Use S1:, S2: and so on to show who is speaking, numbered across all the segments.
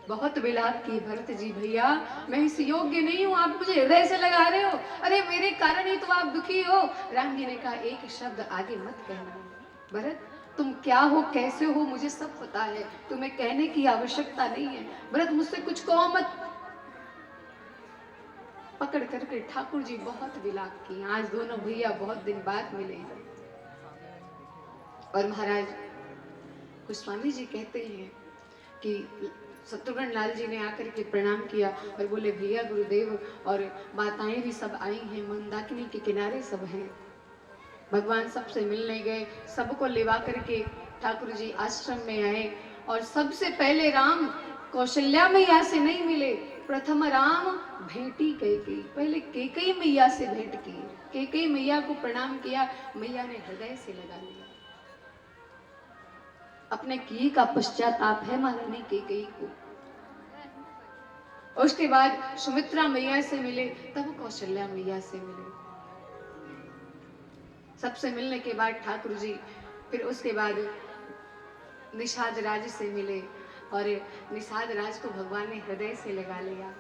S1: बहुत विलाप की भरत जी, भैया मैं इस योग्य नहीं हूँ, आप मुझे हृदय से लगा रहे हो, अरे मेरे कारण ही तो आप दुखी हो। राम जी ने कहा एक शब्द आगे मत कहना भरत, तुम क्या हो कैसे हो मुझे सब पता है, तुम्हें कहने की आवश्यकता नहीं है। भरत मुझसे कुछ कहो मत। पकड़ करके ठाकुर जी बहुत विलाप की। आज दोनों भैया बहुत दिन बाद मिले और महाराज गोस्वामी जी कहते हैं कि शत्रुघ्न लाल जी ने आकर के प्रणाम किया और बोले भैया गुरुदेव, और माताएं भी सब आई हैं, मंदाकिनी के किनारे सब हैं। भगवान सबसे मिलने गए, सबको लेवा करके ठाकुर जी आश्रम में आए और सबसे पहले राम कौशल्या मैया से नहीं मिले, प्रथम राम भेंटी कैकेयी, पहले कैकेयी मैया से भेंट की, कैकेयी मैया को प्रणाम किया, मैया ने हृदय से लगा लिया। अपने किए का पश्चाताप है महारानी कैकेयी को। उसके बाद सुमित्रा मैया से मिले, तब कौशल्या मैया से मिले। सबसे मिलने के बाद ठाकुर जी फिर उसके बाद निषाद राज से मिले और निषाद राज को भगवान ने हृदय से लगा लिया।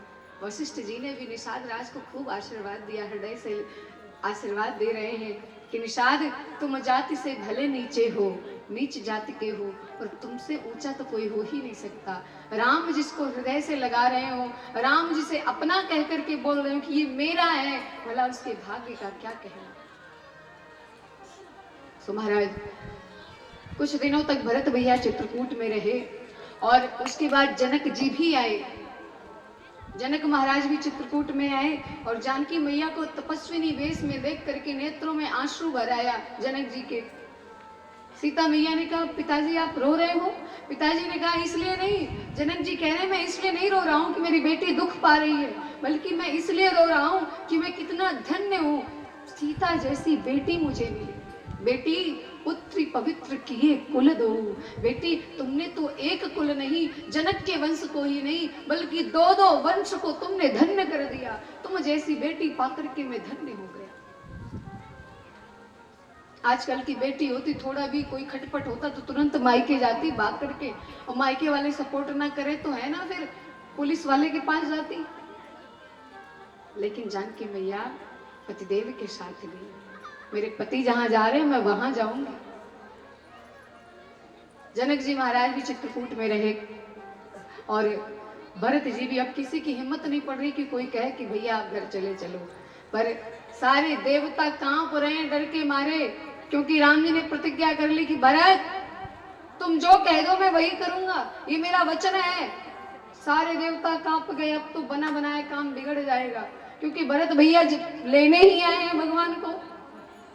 S1: वशिष्ठ जी ने भी निषाद राज को खूब आशीर्वाद दिया, हृदय से आशीर्वाद दे रहे हैं कि निषाद तुम जाति से भले नीचे हो, नीच जाति के हो, और तुमसे ऊंचा तो कोई हो ही नहीं सकता। राम जिसको हृदय से लगा रहे हो, राम जिसे अपना कह करके बोल रहे हो कि ये मेरा है, भला उसके भाग्य का क्या कहना। तो महाराज कुछ दिनों तक भरत भैया चित्रकूट में रहे और उसके बाद जनक जी भी आए। जनक महाराज भी चित्रकूट में आए और जानकी मैया को तपस्विनी वेश में देख करके नेत्रों में आंसू भर आया जनक जी के। सीता मैया ने कहा पिताजी आप रो रहे हो? पिताजी ने कहा इसलिए नहीं, जनक जी कह रहे हैं मैं इसलिए नहीं रो रहा हूँ कि मेरी बेटी दुख पा रही है, बल्कि मैं इसलिए रो रहा हूँ कि मैं कितना धन्य हूँ, सीता जैसी बेटी मुझे मिली। बेटी पुत्री पवित्र किए कुल दो, बेटी तुमने तो एक कुल नहीं, जनक के वंश को ही नहीं बल्कि दो दो वंश को तुमने धन्य कर दिया। तुम जैसी बेटी पाकर के मैं धन्य हो गया। आजकल की बेटी होती थोड़ा भी कोई खटपट होता तो तुरंत मायके जाती भाग करके, और मायके वाले सपोर्ट ना करे तो है ना फिर पुलिस वाले के पास जाती। लेकिन जानकी मैया पतिदेव के साथ गई, मेरे पति जहां जा रहे हैं मैं वहां जाऊंगी। जनक जी महाराज भी चित्रकूट में रहे और भरत जी भी, अब किसी की हिम्मत नहीं पड़ रही कि कोई कहे कि भैया आप घर चले चलो, पर सारे देवता कांप रहे हैं डर के मारे, क्योंकि राम जी ने प्रतिज्ञा कर ली कि भरत तुम जो कह दो मैं वही करूंगा, ये मेरा वचन है। सारे देवता कांप गए, अब तो बना बनाया काम बिगड़ जाएगा, क्योंकि भरत भैया लेने ही आए हैं भगवान को,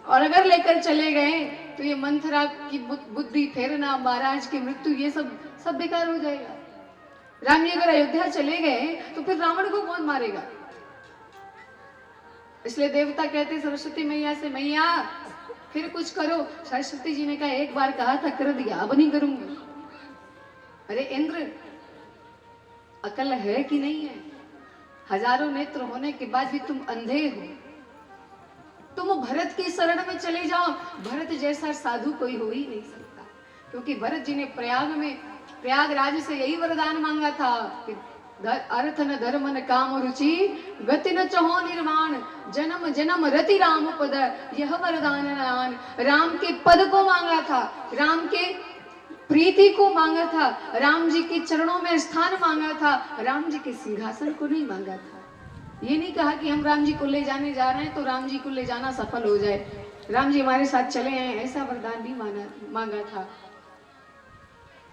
S1: और अगर लेकर चले गए तो ये मंथरा की बुद्धि फेरना, महाराज की मृत्यु, ये सब बेकार हो जाएगा। राम जी अगर अयोध्या चले गए तो फिर रावण को कौन मारेगा? इसलिए देवता कहते सरस्वती मैया से, मैया फिर कुछ करो। सरस्वती जी ने कहा एक बार कहा था कर दिया, अब नहीं करूंगी। अरे इंद्र अकल है कि नहीं है? हजारों नेत्र होने के बाद भी तुम अंधे हो। तुम भरत की शरण में चले जाओ, भरत जैसा साधु कोई हो ही नहीं सकता, क्योंकि भरत जी ने प्रयागराज से यही वरदान मांगा था कि अर्थ न धर्म न काम रुचि गति न चहो निर्माण, जन्म जन्म रति राम पद यह वरदान नान। राम के पद को मांगा था, राम के प्रीति को मांगा था, राम जी के चरणों में स्थान मांगा था, राम जी के सिंहासन को नहीं मांगा था। ये नहीं कहा कि हम राम जी को ले जाने जा रहे हैं तो राम जी को ले जाना सफल हो जाए, राम जी हमारे साथ चले हैं, ऐसा वरदान भी मांगा था।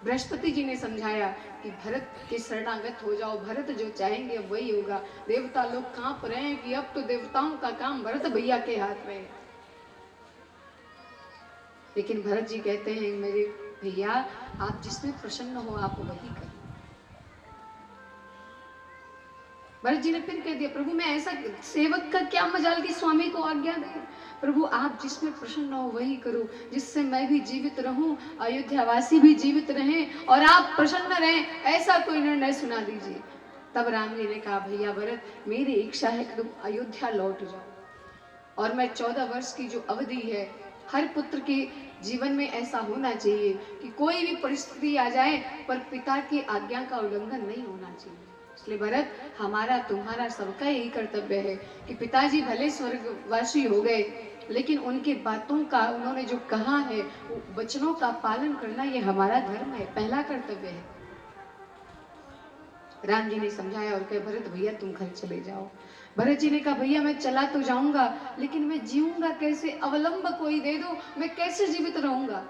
S1: बृहस्पति जी ने समझाया कि भरत के शरणागत हो जाओ, भरत जो चाहेंगे अब वही होगा। देवता लोग कांप रहे हैं कि अब तो देवताओं का काम भरत भैया के हाथ में है। लेकिन भरत जी कहते हैं मेरे भैया आप जिसमें प्रसन्न हो आप वही करो। भरत जी ने फिर कह दिया प्रभु मैं ऐसा सेवक का क्या मजाल की स्वामी को आज्ञा दे, प्रभु आप जिसमें प्रसन्न हो वही करो, जिससे मैं भी जीवित रहूं, अयोध्यावासी भी जीवित रहें और आप प्रसन्न रहें, ऐसा कोई निर्णय सुना दीजिए। तब राम जी ने कहा भैया भरत मेरी इच्छा है कि तुम अयोध्या लौट जाओ और मैं 14 वर्ष की जो अवधि है हर पुत्र की जीवन में ऐसा होना चाहिए कि कोई भी परिस्थिति आ जाए पर पिता की आज्ञा का उल्लंघन नहीं होना चाहिए। इसलिए भरत, हमारा तुम्हारा सबका यही कर्तव्य है कि पिताजी भले स्वर्गवासी हो गए, लेकिन उनकी बातों का, उन्होंने जो कहा है वो वचनों का पालन करना ये हमारा धर्म है, पहला कर्तव्य है। राम जी ने समझाया और कहे, भरत भैया तुम घर चले जाओ। भरत जी ने कहा, भैया मैं चला तो जाऊंगा, लेकिन मैं जीऊंगा कैसे? अवलंब कोई दे दो, मैं कैसे जीवित रहूंगा?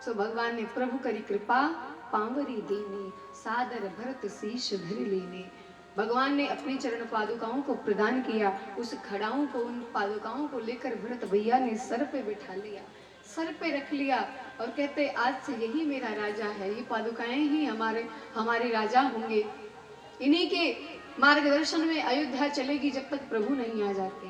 S1: सो भगवान ने प्रभु करी कृपा, पांवरी दीनी, सादर भरत शीश धर लेने। भगवान ने अपनी चरण पादुकाओं को प्रदान किया। उस खड़ाओं को, उन पादुकाओं को लेकर भरत भैया ने सर पे बिठा लिया, सर पे रख लिया और कहते, आज से यही मेरा राजा है, ये पादुकाएं ही हमारे राजा होंगे। इन्हीं के मार्गदर्शन में अयोध्या चलेगी जब तक प्रभु नहीं आ जाते।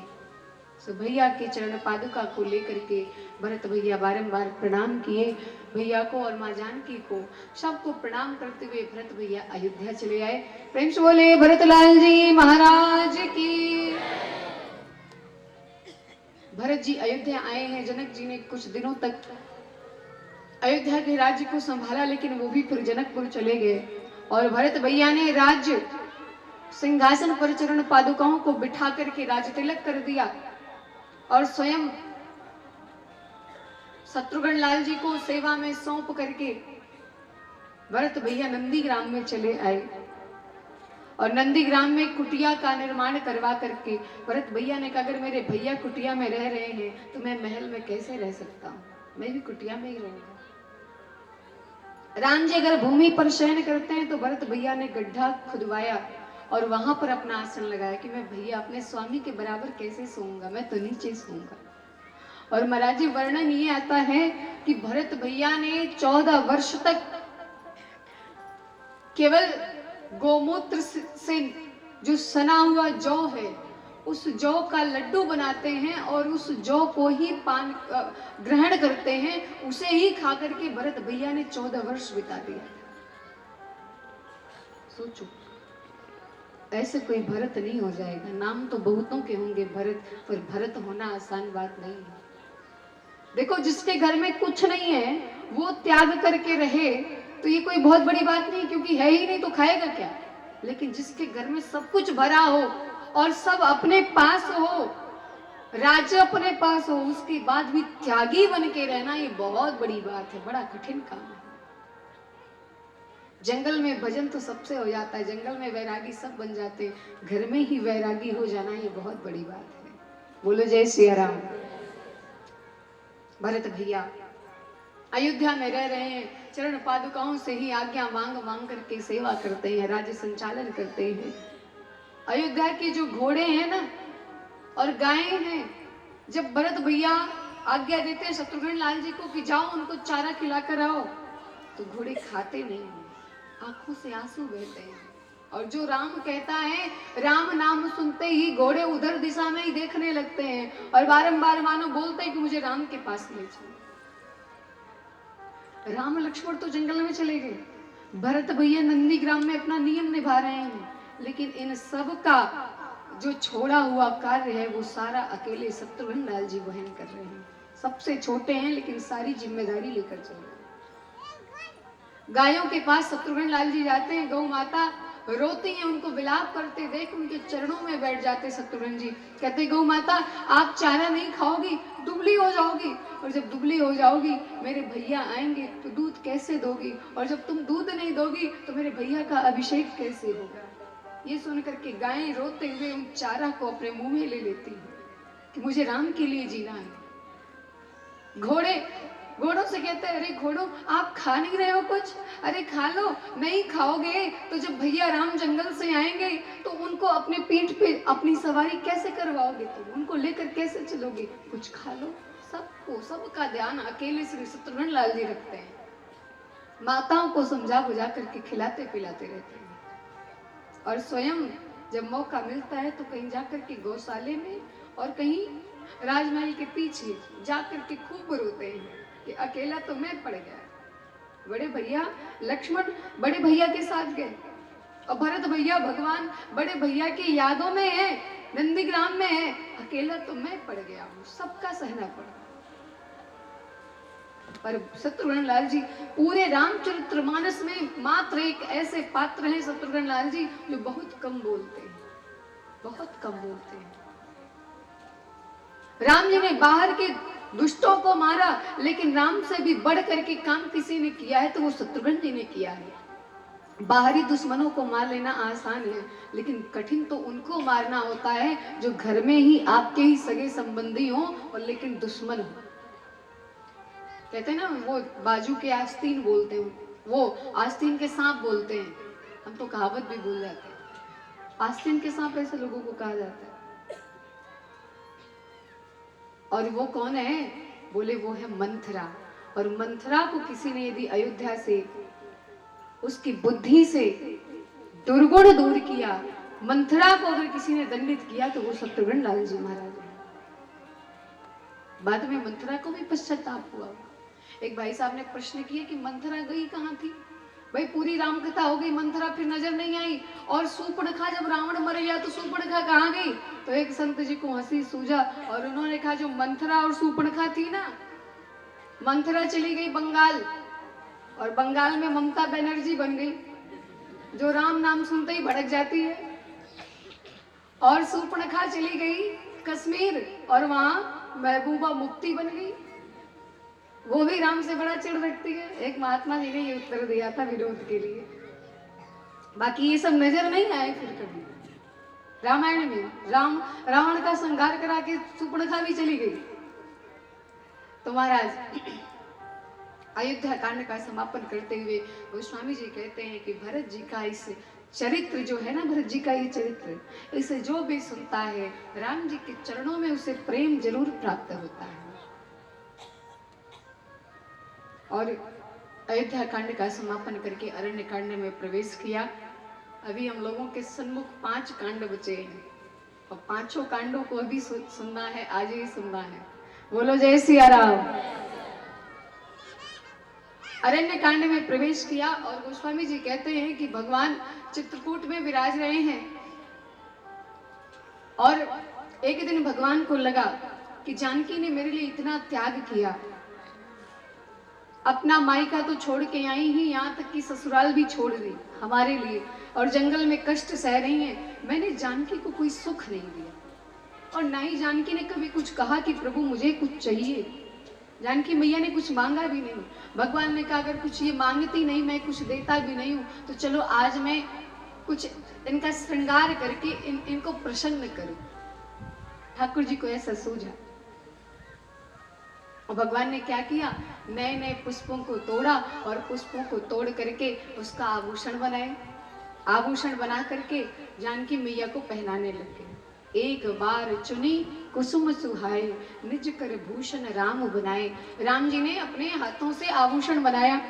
S1: सो भैया के चरण पादुका को लेकर के भरत भैया बारंबार प्रणाम किए, भैया को और माँ जानकी को, सबको प्रणाम करते हुए भरत भैया अयोध्या चले आए। प्रेम से बोले भरतलाल जी महाराज की। भरत जी अयोध्या आए हैं। जनक जी ने कुछ दिनों तक अयोध्या के राज्य को संभाला, लेकिन वो भी फिर जनकपुर चले गए और भरत भैया ने राज्य सिंहासन पर चरण पादुकाओं को बिठा करके राज तिलक कर दिया और स्वयं शत्रुघ्न लाल जी को सेवा में सौंप करके भरत भैया नंदीग्राम में चले आए और नंदीग्राम में कुटिया का निर्माण करवा करके भरत भैया ने कहा, अगर मेरे भैया कुटिया में रह रहे हैं तो मैं महल में कैसे रह सकता हूँ, मैं भी कुटिया में ही रहूंगा। राम जी अगर भूमि पर शयन करते हैं तो भरत भैया ने गड्ढा खुदवाया और वहां पर अपना आसन लगाया कि मैं भैया अपने स्वामी के बराबर कैसे सोऊंगा, मैं तो नीचे सोऊंगा। और महाराज जी वर्णन ये आता है कि भरत भैया ने 14 वर्ष तक केवल गोमूत्र से जो सना हुआ जौ है उस जौ का लड्डू बनाते हैं और उस जौ को ही पान ग्रहण करते हैं, उसे ही खा करके भरत भैया ने 14 वर्ष बिता दिया। सोचो, ऐसे कोई भरत नहीं हो जाएगा। नाम तो बहुतों के होंगे भरत, पर भरत होना आसान बात नहीं है। देखो, जिसके घर में कुछ नहीं है वो त्याग करके रहे तो ये कोई बहुत बड़ी बात नहीं, क्योंकि है ही नहीं तो खाएगा क्या। लेकिन जिसके घर में सब कुछ भरा हो और सब अपने पास हो, राज्य अपने पास हो, उसके बाद भी त्यागी बन के रहना ये बहुत बड़ी बात है, बड़ा कठिन काम है। जंगल में भजन तो सबसे हो जाता है, जंगल में वैरागी सब बन जाते हैं, घर में ही वैरागी हो जाना ये बहुत बड़ी बात है। बोलो जय सिया राम। भरत भैया अयोध्या में रह रहे हैं, चरण पादुकाओं से ही आज्ञा मांग मांग करके सेवा करते हैं, राज्य संचालन करते हैं। अयोध्या के जो घोड़े हैं ना और गायें हैं, जब भरत भैया आज्ञा देते हैं शत्रुघ्न लाल जी को कि जाओ उनको चारा खिलाकर आओ, तो घोड़े खाते नहीं हैं, आंखों से आंसू बहते हैं। और जो राम कहता है, राम नाम सुनते ही घोड़े उधर दिशा में ही देखने लगते हैं और बारंबार मानो बोलते हैं कि मुझे राम के पास ले चलो। राम लक्ष्मण तो जंगल में चले गए, भरत भैया नंदीग्राम में अपना नियम निभा रहे हैं, लेकिन इन सब का जो छोड़ा हुआ कार्य है वो सारा अकेले शत्रुघ्न लाल जी वहन कर रहे हैं। सबसे छोटे हैं लेकिन सारी जिम्मेदारी लेकर चल रहे हैं। गायों के पास शत्रुघ्न लाल जी जाते हैं, गौ माता रोती हैं, उनको विलाप करते देख उनके चरणों में बैठ जाते शत्रुघ्न जी। कहते, गौ माता आप चारा नहीं खाओगी, दुबली हो जाओगी, और जब दुबली हो जाओगी मेरे भैया आएंगे तो दूध कैसे दोगी, और जब तुम दूध नहीं दोगी तो मेरे भैया का अभिषेक कैसे होगा। ये सुन करके गायें रोते हुए उन चारा को अपने मुंह में ले लेती हैं कि मुझे राम के लिए जीना है। घोड़ों से कहते हैं, अरे घोड़ों आप खा नहीं रहे हो कुछ, अरे खा लो। नहीं खाओगे तो जब भैया राम जंगल से आएंगे तो उनको अपने पीठ पे अपनी सवारी कैसे करवाओगे, तुम उनको लेकर कैसे चलोगे, कुछ खा लो। सबका ध्यान अकेले श्री शत्रुघ्न लाल जी रखते हैं, माताओं को समझा बुझा करके खिलाते पिलाते रहते हैं। और स्वयं जब मौका मिलता है तो कहीं जाकर के गौशाले में और कहीं राजमहल के पीछे जाकर के खूब रोते हैं कि अकेला तो मैं पड़ गया। बड़े भैया लक्ष्मण बड़े भैया के साथ गए और भरत भैया भगवान बड़े भैया की यादों में है, नंदीग्राम में है, अकेला तो मैं पड़ गया हूँ, सबका सहना पड़ा। पर शत्रुघ्न लाल जी पूरे रामचरितमानस में मात्र एक ऐसे पात्र हैं शत्रुघ्न लाल जी जो बहुत कम बोलते हैं, बहुत कम बोलते हैं। राम जी ने बाहर के दुष्टों को मारा, लेकिन राम से भी बढ़ करके काम किसी ने किया है तो वो शत्रुघ्न जी ने किया है। बाहरी दुश्मनों को मार लेना आसान है, लेकिन कठिन तो उनको मारना होता है जो घर में ही आपके ही सगे संबंधी हो और लेकिन दुश्मन हो। कहते हैं ना, वो बाजू के आस्तीन बोलते हैं, वो आस्तीन के सांप बोलते हैं। हम तो कहावत भी भूल जाते हैं, आस्तीन के सांप ऐसे लोगों को कहा जाता है। और वो कौन है? बोले वो है मंथरा। और मंथरा को किसी ने यदि अयोध्या से, उसकी बुद्धि से दुर्गुण दूर किया, मंथरा को अगर किसी ने दंडित किया तो वो शत्रुघ्न लाल जी महाराज है। बाद में मंथरा को भी पश्चाताप हुआ। एक भाई साहब ने प्रश्न किया कि मंथरा गई कहाँ थी? भाई पूरी रामकथा हो गई, मंथरा फिर नजर नहीं आई। और सूर्पणखा जब रावण मर गया तो सूर्पणखा कहाँ गई? तो एक संत जी को हंसी सूझा और उन्होंने कहा जो मंथरा और सूर्पणखा थी ना, मंथरा चली गई बंगाल और बंगाल में ममता बनर्जी बन गई, जो राम नाम सुनते ही भड़क जाती है। और सूर्पणखा चली गई कश्मीर और वहां महबूबा मुफ्ती बन गई, वो भी राम से बड़ा चिढ़ रखती है। एक महात्मा जी ने ये उत्तर दिया था विरोध के लिए। बाकी ये सब नजर नहीं आए फिर कभी रामायण में। रावण का संहार करा के सूर्पणखा भी चली गई। तो महाराज अयोध्या कांड का समापन करते हुए गोस्वामी जी कहते हैं कि भरत जी का इस चरित्र जो है ना, भरत जी का ये चरित्र, इसे जो भी सुनता है राम जी के चरणों में उसे प्रेम जरूर प्राप्त होता है। और अयोध्या कांड का समापन करके अरण्य कांड में प्रवेश किया। अभी हम लोगों के सन्मुख 5 कांड बचे हैं और 5 कांडों को अभी सुनना है, आज ही सुनना है। बोलो जय सिया राम। अरण्य कांड में प्रवेश किया और गोस्वामी जी कहते हैं कि भगवान चित्रकूट में विराज रहे हैं और एक दिन भगवान को लगा कि जानकी ने मेरे लिए इतना त्याग किया, अपना मायका तो छोड़ के आई ही, यहाँ तक कि ससुराल भी छोड़ दी हमारे लिए, और जंगल में कष्ट सह रही हैं। मैंने जानकी को कोई सुख नहीं दिया और ना ही जानकी ने कभी कुछ कहा कि प्रभु मुझे कुछ चाहिए। जानकी मैया ने कुछ मांगा भी नहीं। भगवान ने कहा अगर कुछ ये मांगती नहीं, मैं कुछ देता भी नहीं हूँ, तो चलो आज मैं कुछ इनका श्रृंगार करके इनको प्रसन्न करूं। ठाकुर जी को ऐसा सूझा और भगवान ने क्या किया, नए नए पुष्पों को तोड़ा और पुष्पों को तोड़ करके उसका आभूषण बनाए। आभूषण बना करके जानकी मैया को पहनाने लगे। एक बार चुनी कुसुम सुहाए, निज कर भूषण राम बनाए। राम जी ने अपने हाथों से आभूषण बनाया,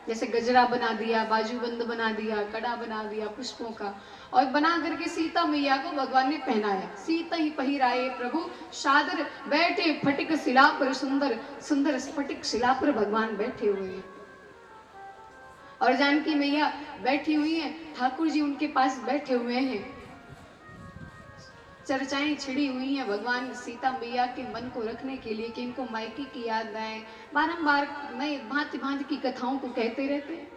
S1: जैसे गजरा बना दिया, बाजूबंद बना दिया, कड़ा बना दिया पुष्पों का, और बना करके सीता मैया को भगवान ने पहनाया। सीता ही पहिराए प्रभु सादर, बैठे फटिक शिला पर सुंदर, सुंदर स्फटिक शिला पर भगवान बैठे हुए हैं। और जानकी मैया बैठी हुई हैं, ठाकुर जी उनके पास बैठे हुए हैं। चर्चाएं छिड़ी हुई हैं भगवान सीता मैया के मन को रखने के लिए कि इनको मायके की याद आए। बारंबार नए भांति भांति की कथाओं को कहते रहते हैं।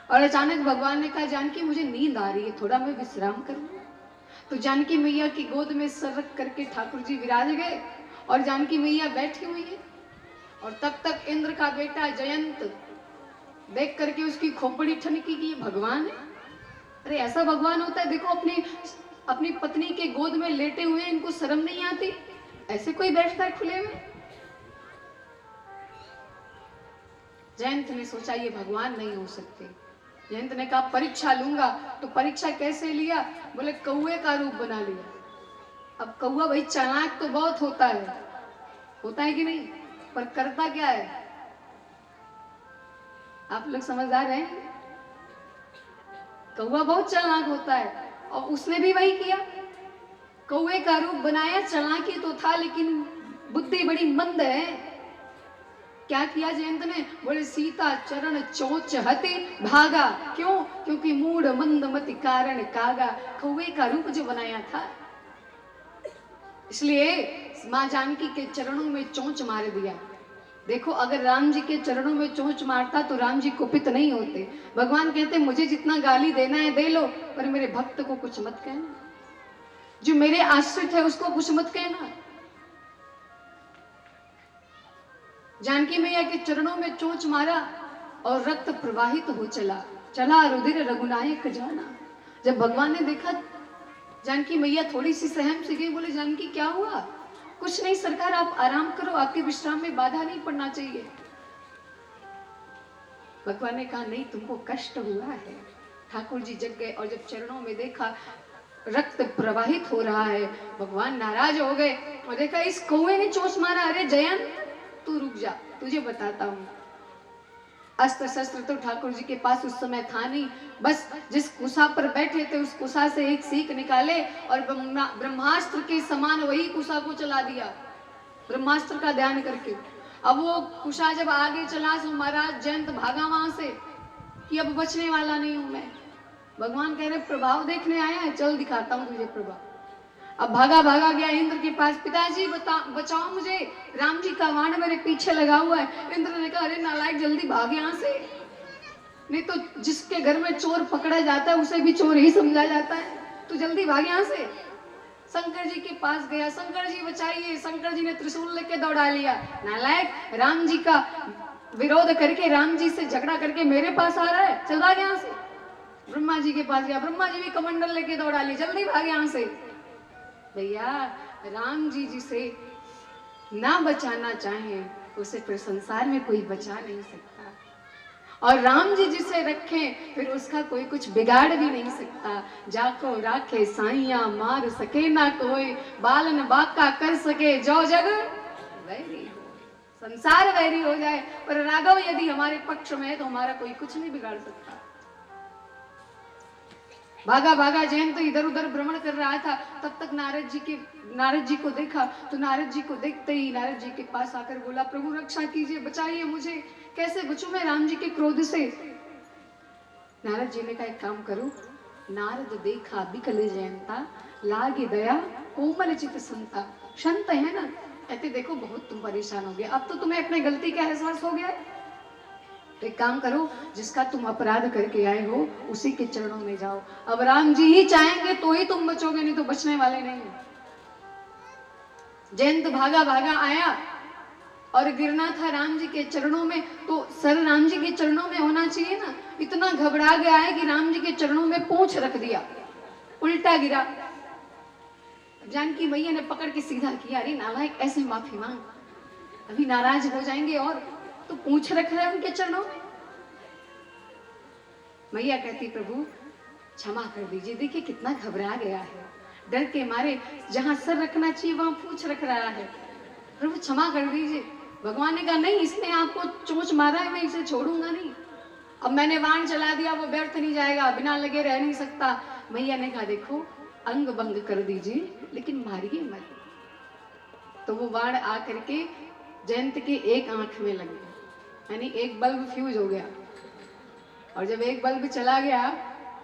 S1: और अचानक भगवान ने कहा जानकी मुझे नींद आ रही है, थोड़ा मैं विश्राम करूं। तो जानकी मैया की गोद में सर रख करके ठाकुर जी विराज गए और जानकी मैया बैठी हुई है। और तब तक इंद्र का बेटा जयंत देख करके उसकी खोपड़ी ठनकी कि ये भगवान है। अरे ऐसा भगवान होता है, देखो अपनी पत्नी के गोद में लेटे हुए, इनको शर्म नहीं आती? ऐसे कोई बैठता है खुले में? जयंत ने सोचा ये भगवान नहीं हो सकते। जयंत ने कहा परीक्षा लूंगा। तो परीक्षा कैसे लिया? बोले कौए का रूप बना लिया। अब कौआ भाई चालाक तो बहुत होता है कि नहीं, पर करता क्या है? आप लोग समझदार हैं? कौआ बहुत चालाक होता है और उसने भी वही किया, कौए का रूप बनाया। चालाकी तो था लेकिन बुद्धि बड़ी मंद है। क्या किया जयंत ने? बोले सीता चरण चोंच हते भागा। क्यों? क्योंकि मूढ़ मंद मति कारण कागा। कौए का रूप जो बनाया था, इसलिए मां जानकी के चरणों में चोंच मार दिया। देखो अगर राम जी के चरणों में चोंच मारता तो राम जी कुपित नहीं होते। भगवान कहते मुझे जितना गाली देना है दे लो, पर मेरे भक्त को कुछ मत कहना, जो मेरे आश्रित है उसको कुछ मत कहना। जानकी मैया के चरणों में चोंच मारा और रक्त प्रवाहित हो चला, चला रुधिर रघुनायक जाना। जब भगवान ने देखा जानकी मैया थोड़ी सी सहम से गई, बोले जानकी क्या हुआ? कुछ नहीं सरकार, आप आराम करो, आपके विश्राम में बाधा नहीं पड़ना चाहिए। भगवान ने कहा नहीं, तुमको कष्ट हुआ है। ठाकुर जी जग गए और जब चरणों में देखा रक्त प्रवाहित हो रहा है, भगवान नाराज हो गए और देखा इस कौवे ने चोंच मारा। अरे जयंत तू रुक जा, तुझे बताता हूं। अस्त्र शस्त्र तो ठाकुर जी के पास उस समय था नहीं, बस जिस कुशा पर बैठे थे उस कुशा से एक सीख निकाले और ब्रह्मास्त्र के समान वही कुशा को चला दिया, ब्रह्मास्त्र का ध्यान करके। अब वो कुशा जब आगे चला तो महाराज जयंत भागा वहां से कि अब बचने वाला नहीं हूं मैं। भगवान कह रहे प्रभाव देखने आया है, चल दिखाता हूं तुझे प्रभाव। अब भागा भागा गया इंद्र के पास, पिताजी बचाओ मुझे, राम जी का बाण मेरे पीछे लगा हुआ है। इंद्र ने कहा अरे नालायक जल्दी भाग यहाँ से, नहीं तो जिसके घर में चोर पकड़ा जाता है उसे भी चोर ही समझा जाता है, तू जल्दी भाग यहाँ से। शंकर जी के पास गया, शंकर जी बचाइए। शंकर जी ने त्रिशूल लेके दौड़ा लिया। नालायक, राम जी का विरोध करके, राम जी से झगड़ा करके मेरे पास आ रहा है, चल भाग यहाँ से। ब्रह्मा जी के पास गया, ब्रह्मा जी भी कमंडल लेके दौड़ा लिया, जल्दी भाग यहाँ से। भैया राम जी जिसे ना बचाना चाहे उसे फिर संसार में कोई बचा नहीं सकता, और राम जी जिसे रखें फिर उसका कोई कुछ बिगाड़ भी नहीं सकता। जाको राखे साइया मार सके ना कोई, बालन बाका कर सके जो जग वैरी हो। संसार वैरी हो जाए पर राघव यदि हमारे पक्ष में है तो हमारा कोई कुछ नहीं बिगाड़ सकता। भागा भागा जयंत तो इधर उधर भ्रमण कर रहा था, तब तक नारद जी को देखा। तो नारद जी को देखते ही नारद जी के पास आकर बोला प्रभु रक्षा कीजिए, बचाइए मुझे, कैसे बचूं मैं राम जी के क्रोध से। नारद जी ने कहा एक काम करो, नारद देखा बिकल जयंता, लागे दया कोमल चित संता। संत है ना, कहते देखो बहुत तुम परेशान हो गए, अब तो तुम्हें अपने गलती का एहसास हो गया। तो एक काम करो, जिसका तुम अपराध करके आए हो उसी के चरणों में जाओ। अब राम जी ही चाहेंगे तो ही तुम बचोगे, नहीं तो बचने वाले नहीं। जयंत भागा भागा आया और गिरना था राम जी के चरणों में, तो सर राम जी के चरणों में होना चाहिए ना। इतना घबरा गया है कि राम जी के चरणों में पूंछ रख दिया, उल्टा गिरा। जानकी मैया ने पकड़ के सीधा किया, अरे नालायक ऐसे माफी मांग, अभी नाराज हो जाएंगे और तो पूछ रख रहे उनके चरणों में। मैया कहती प्रभु क्षमा कर दीजिए, देखिए कितना घबरा गया है, डर के मारे जहां सर रखना चाहिए वहां पूछ रख रहा है, प्रभु क्षमा कर दीजिए। भगवान ने कहा नहीं, इसने आपको चोंच मारा है, मैं इसे छोड़ूंगा नहीं। अब मैंने बाण चला दिया, वो व्यर्थ नहीं जाएगा, बिना लगे रह नहीं सकता। मैया ने कहा देखो अंग भंग कर दीजिए लेकिन मारिए मत। तो वो बाण आ करके जयंत के एक आंख में लग गया, यानी एक बल्ब फ्यूज हो गया। और जब एक बल्ब चला गया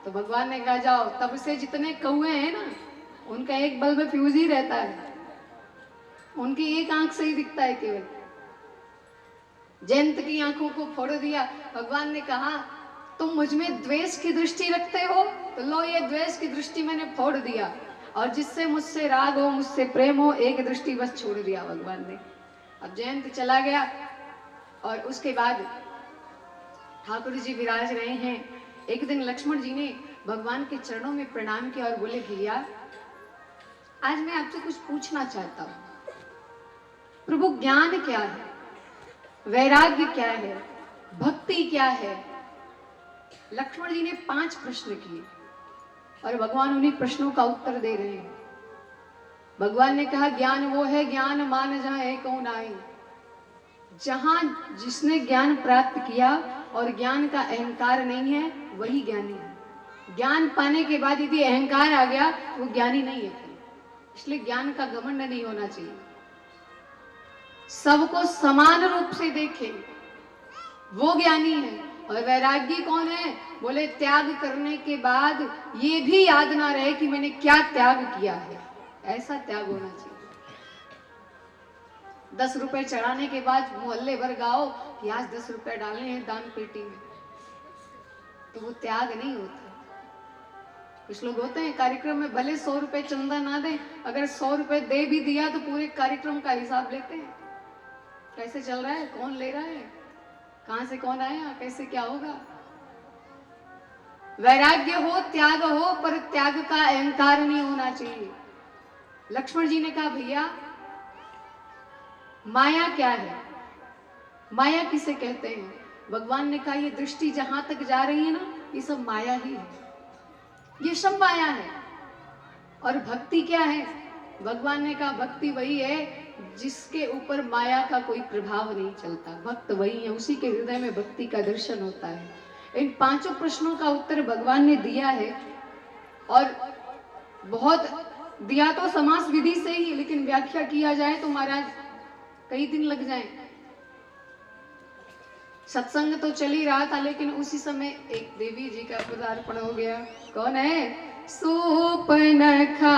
S1: तो भगवान ने कहा जाओ, तब से जितने कौए हैं ना उनका एक बल्ब फ्यूज ही रहता है, उनकी एक आंख से ही दिखता है केवल। जयंत की आंखों को फोड़ दिया। भगवान ने कहा तुम मुझ में द्वेष की दृष्टि रखते हो, तो लो ये द्वेष की दृष्टि मैंने फोड़ दिया, और जिससे मुझसे राग हो मुझसे प्रेम हो एक दृष्टि बस छोड़ दिया भगवान ने। अब जयंत चला गया और उसके बाद ठाकुर जी विराज रहे हैं। एक दिन लक्ष्मण जी ने भगवान के चरणों में प्रणाम किया और बोले भैया आज मैं आपसे कुछ पूछना चाहता हूं। प्रभु ज्ञान क्या है, वैराग्य क्या है, भक्ति क्या है? लक्ष्मण जी ने 5 प्रश्न किए और भगवान उन्हीं प्रश्नों का उत्तर दे रहे हैं। भगवान ने कहा ज्ञान वो है ज्ञान मान जाए कौन आए। जहां जिसने ज्ञान प्राप्त किया और ज्ञान का अहंकार नहीं है वही ज्ञानी है। ज्ञान पाने के बाद यदि अहंकार आ गया वो ज्ञानी नहीं है। इसलिए ज्ञान का घमंड नहीं होना चाहिए, सबको समान रूप से देखे, वो ज्ञानी है। और वैरागी कौन है? बोले त्याग करने के बाद ये भी याद ना रहे कि मैंने क्या त्याग किया है, ऐसा त्याग होना चाहिए। 10 रुपए चढ़ाने के बाद मोहल्ले भर गाओ कि आज 10 रुपए डालने हैं दान पेटी में, तो वो त्याग नहीं होता। कुछ लोग होते हैं कार्यक्रम में भले 100 रुपए चंदा ना दे, अगर 100 रुपए दे भी दिया तो पूरे कार्यक्रम का हिसाब लेते हैं, कैसे चल रहा है, कौन ले रहा है, कहां से कौन आया, कैसे क्या होगा। वैराग्य हो, त्याग हो, पर त्याग का अहंकार नहीं होना चाहिए। लक्ष्मण जी ने कहा भैया माया क्या है, माया किसे कहते हैं। भगवान ने कहा ये दृष्टि जहां तक जा रही है ना, ये सब माया ही है, ये सब माया है। और भक्ति क्या है, भगवान ने कहा भक्ति वही है जिसके ऊपर माया का कोई प्रभाव नहीं चलता, भक्त वही है, उसी के हृदय में भक्ति का दर्शन होता है। इन 5 प्रश्नों का उत्तर भगवान ने दिया है, और बहुत दिया तो समास विधि से ही, लेकिन व्याख्या किया जाए तो महाराज कई दिन लग जाए। सत्संग तो चल ही रहा था, लेकिन उसी समय एक देवी जी का पदार्पण हो गया। कौन है? सूपनखा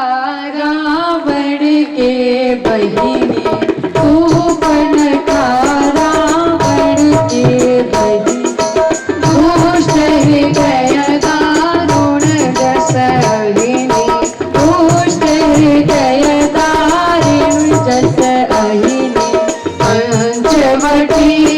S1: रावण के बहिनी, सूपनखा रावण के बहिनी, दुष्ट हृदय दारुण जसहिनी, दुष्ट हृदय दारुण जसहिनी, पंचवटी